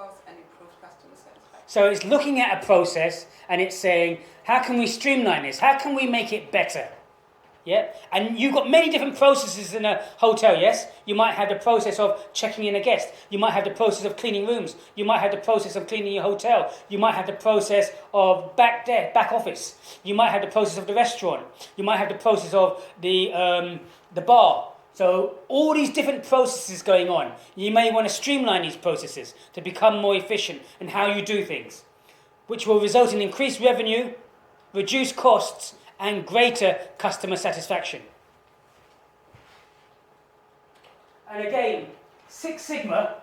costs and improve customer satisfaction. So it's looking at a process and it's saying, how can we streamline this? How can we make it better? Yeah, and you've got many different processes in a hotel, yes? You might have the process of checking in a guest. You might have the process of cleaning rooms. You might have the process of cleaning your hotel. You might have the process of back office. You might have the process of the restaurant. You might have the process of the bar. So all these different processes going on. You may want to streamline these processes to become more efficient in how you do things, which will result in increased revenue, reduced costs, and greater customer satisfaction. And again, Six Sigma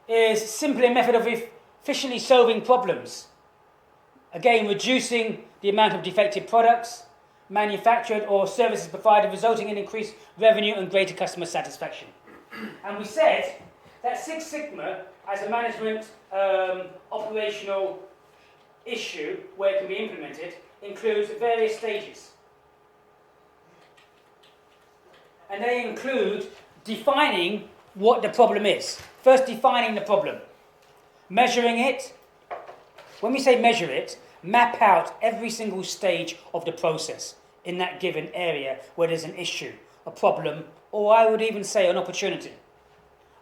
is simply a method of efficiently solving problems. Again, reducing the amount of defective products manufactured or services provided, resulting in increased revenue and greater customer satisfaction. And we said that Six Sigma, as a management operational issue where it can be implemented, includes various stages. And they include defining what the problem is. First, defining the problem. Measuring it. When we say measure it, map out every single stage of the process in that given area where there's an issue, a problem, or I would even say an opportunity.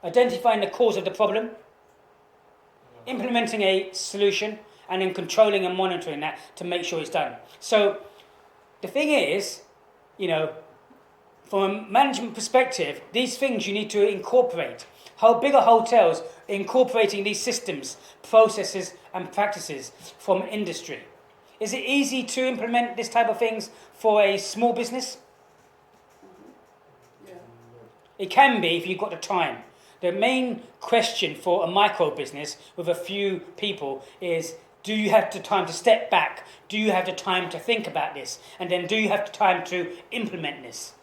Identifying the cause of the problem, implementing a solution, and then controlling and monitoring that to make sure it's done. So the thing is, from a management perspective, these things you need to incorporate. How bigger hotels incorporating these systems, processes, and practices from industry. Is it easy to implement this type of things for a small business? Yeah. It can be if you've got the time. The main question for a micro business with a few people is, do you have the time to step back? Do you have the time to think about this? And then do you have the time to implement this?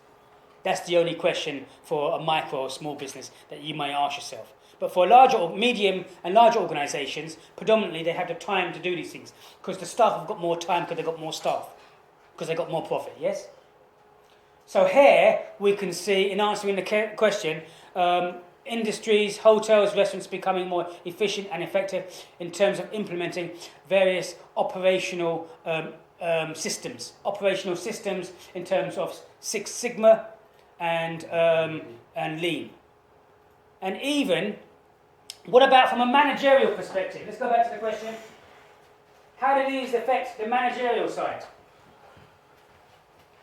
That's the only question for a micro or small business that you may ask yourself. But for larger or medium and larger organisations, predominantly they have the time to do these things because the staff have got more time because they've got more staff, because they've got more profit, yes? So here we can see, in answering the question, industries, hotels, restaurants becoming more efficient and effective in terms of implementing various operational systems. Operational systems in terms of Six Sigma and Lean. And even, what about from a managerial perspective? Let's go back to the question. How do these affect the managerial side?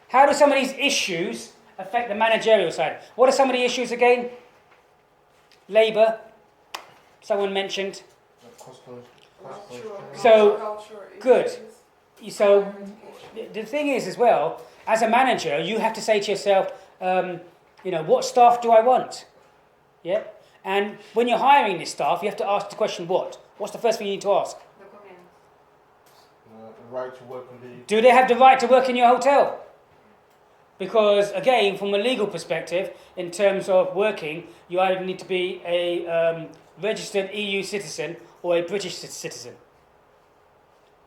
How do some of these issues affect the managerial side? What are some of the issues again? Labour, someone mentioned. So, good. So, the thing is as well, as a manager, you have to say to yourself, what staff do I want? Yeah? And when you're hiring this staff, you have to ask the question, what? What's the first thing you need to ask? Right to work in the... Do they have the right to work in your hotel? Because, again, from a legal perspective, in terms of working, you either need to be a registered EU citizen or a British citizen.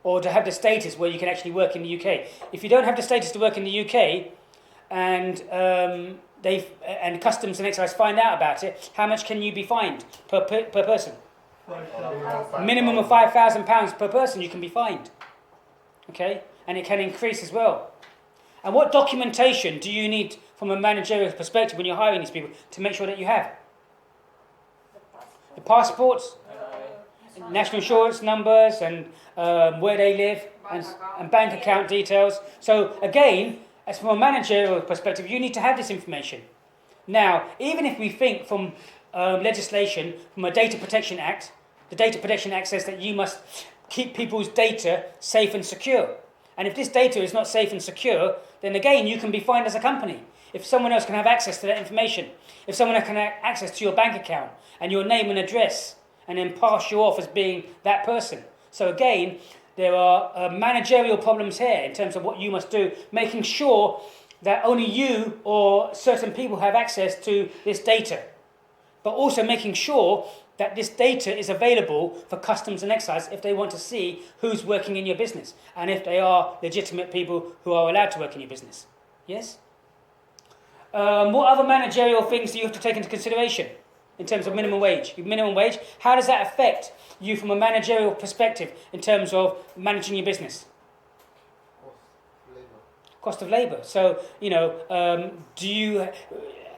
Or to have the status where you can actually work in the UK. If you don't have the status to work in the UK, and Customs and Excise find out about it, how much can you be fined per person? Minimum of £5,000 per person you can be fined. Okay? And it can increase as well. And what documentation do you need from a managerial perspective when you're hiring these people to make sure that you have? The passports, national insurance numbers, and where they live, and bank account details. So again, as from a managerial perspective, you need to have this information. Now, even if we think from legislation, from a Data Protection Act, the Data Protection Act says that you must keep people's data safe and secure. And if this data is not safe and secure, then again, you can be fined as a company. If someone else can have access to that information, if someone else can have access to your bank account and your name and address, and then pass you off as being that person. So again, there are managerial problems here in terms of what you must do, making sure that only you or certain people have access to this data, but also making sure that this data is available for Customs and Excise if they want to see who's working in your business and if they are legitimate people who are allowed to work in your business. Yes? What other managerial things do you have to take into consideration? in terms of minimum wage. Minimum wage, how does that affect you from a managerial perspective in terms of managing your business? Cost of labour. So,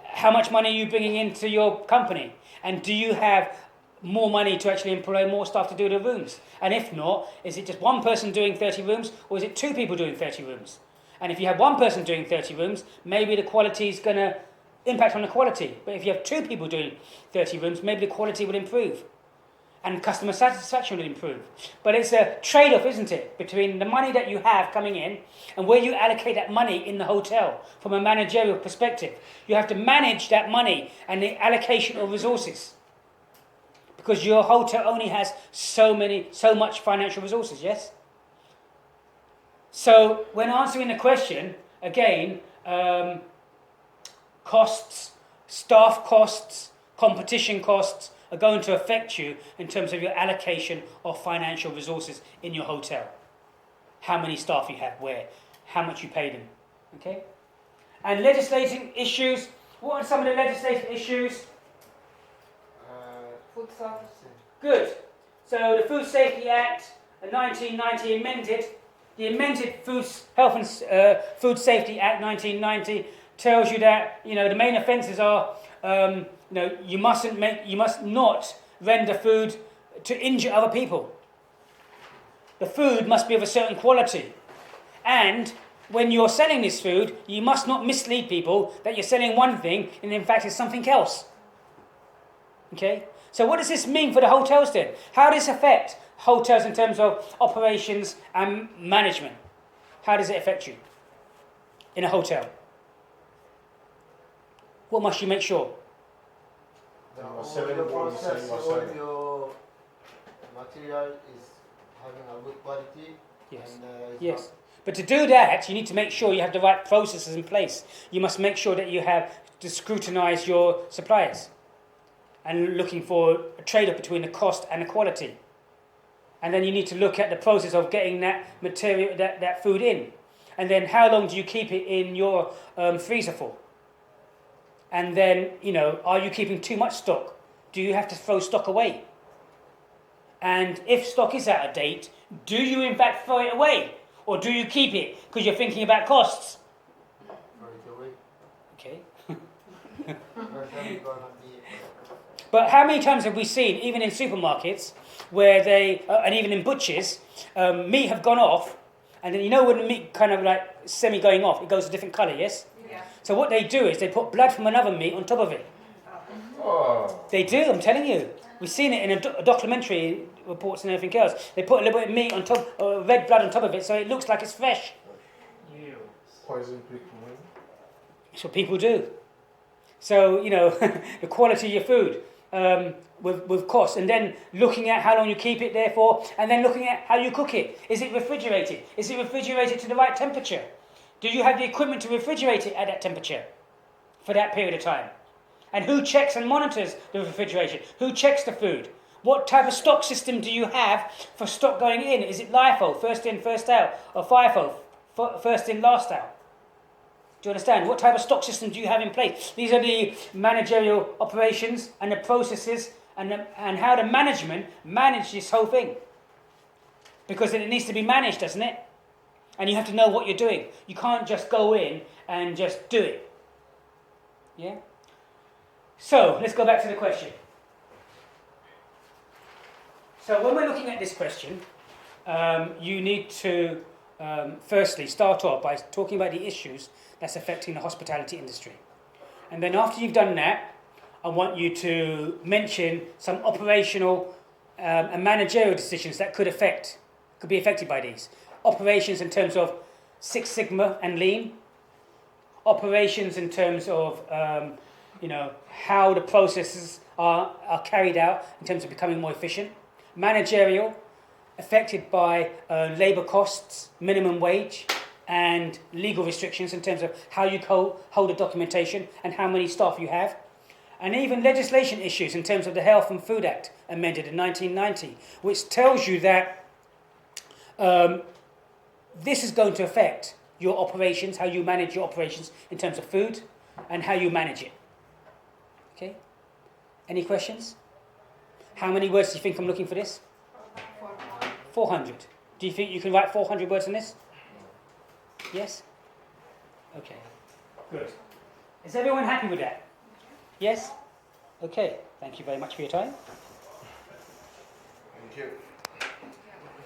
how much money are you bringing into your company? And do you have more money to actually employ more staff to do the rooms? And if not, is it just one person doing 30 rooms, or is it two people doing 30 rooms? And if you have one person doing 30 rooms, maybe the quality is going to impact on the quality. But if you have two people doing 30 rooms, maybe the quality will improve. And customer satisfaction will improve. But it's a trade-off, isn't it, between the money that you have coming in and where you allocate that money in the hotel from a managerial perspective. You have to manage that money and the allocation of resources. Because your hotel only has so much financial resources, yes? So when answering the question, again, costs, staff costs, competition costs are going to affect you in terms of your allocation of financial resources in your hotel. How many staff you have, where, how much you pay them. Okay? And legislating issues, what are some of the legislative issues? Food safety. Good. So the Food Safety Act, 1990 amended. The amended Food Safety Act 1990 tells you that the main offences are you must not render food to injure other people. The food must be of a certain quality, and when you're selling this food, you must not mislead people that you're selling one thing and in fact it's something else. Okay. So what does this mean for the hotels then? How does this affect hotels in terms of operations and management? How does it affect you in a hotel? What must you make sure? All your process, all your material is having a good quality. Yes. And, yes. But to do that, you need to make sure you have the right processes in place. You must make sure that you have to scrutinise your suppliers and looking for a trade-off between the cost and the quality. And then you need to look at the process of getting that material, that food in. And then how long do you keep it in your freezer for? And then, are you keeping too much stock? Do you have to throw stock away? And if stock is out of date, do you in fact throw it away? Or do you keep it because you're thinking about costs? throw it away. Okay. But But how many times have we seen, even in supermarkets, where they, and even in butchers, meat have gone off, and then when the meat kind of like semi-going off, it goes a different colour, yes? Yeah. So what they do is they put blood from another meat on top of it. Oh. They do, I'm telling you. We've seen it in a documentary reports and everything else. They put a little bit of meat on top, or red blood on top of it, so it looks like it's fresh. Poison people. That's what people do. So, the quality of your food with cost, and then looking at how long you keep it there for, and then looking at how you cook it. Is it refrigerated? Is it refrigerated to the right temperature? Do you have the equipment to refrigerate it at that temperature for that period of time? And who checks and monitors the refrigeration? Who checks the food? What type of stock system do you have for stock going in? Is it LIFO, first in, first out, or FIFO, first in, last out? Do you understand? What type of stock system do you have in place? These are the managerial operations and the processes and how the management manage this whole thing. Because it needs to be managed, doesn't it? And you have to know what you're doing. You can't just go in and just do it. Yeah? So, let's go back to the question. So, when we're looking at this question, you need to firstly start off by talking about the issues that's affecting the hospitality industry. And then after you've done that, I want you to mention some operational and managerial decisions that could be affected by these. Operations in terms of Six Sigma and Lean. Operations in terms of how the processes are carried out in terms of becoming more efficient. Managerial, affected by labour costs, minimum wage, and legal restrictions in terms of how you hold the documentation and how many staff you have. And even legislation issues in terms of the Health and Food Act amended in 1990, which tells you that this is going to affect your operations, how you manage your operations in terms of food and how you manage it. Okay? Any questions? How many words do you think I'm looking for this? 400. Do you think you can write 400 words on this? Yes? Okay. Good. Is everyone happy with that? Yes? Okay. Thank you very much for your time. Thank you.